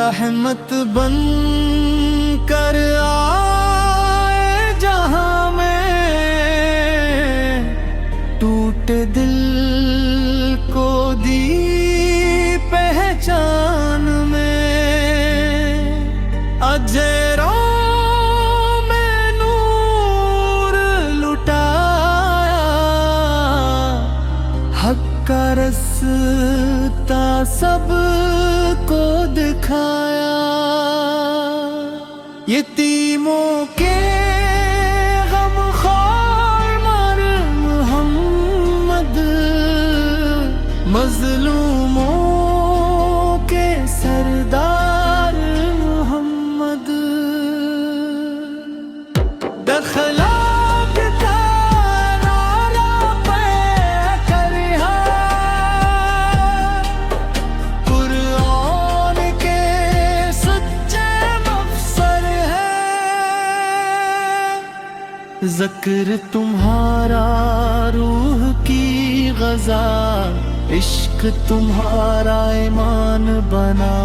رحمت بن کر آئے جہاں میں، ٹوٹے دل کو دی پہچان میں، اجیروں میں نور لٹایا، حق کا رستہ سب کو دکھایا، یتیموں کے غم خوار مر محمد، مظلوموں کے سردار محمد، دخلا ذکر تمہارا روح کی غذا، عشق تمہارا ایمان بنا،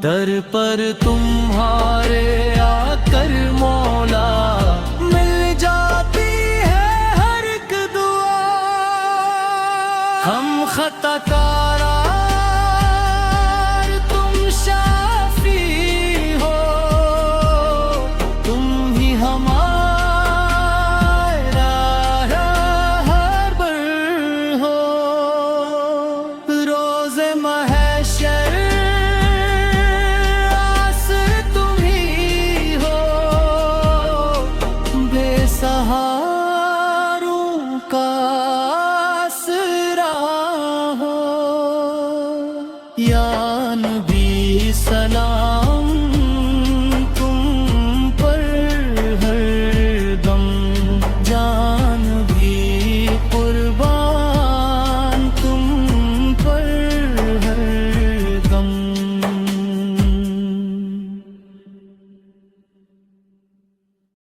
در پر تمہارے آ کر مولا مل جاتی ہے ہر ایک دعا، ہم خطا کار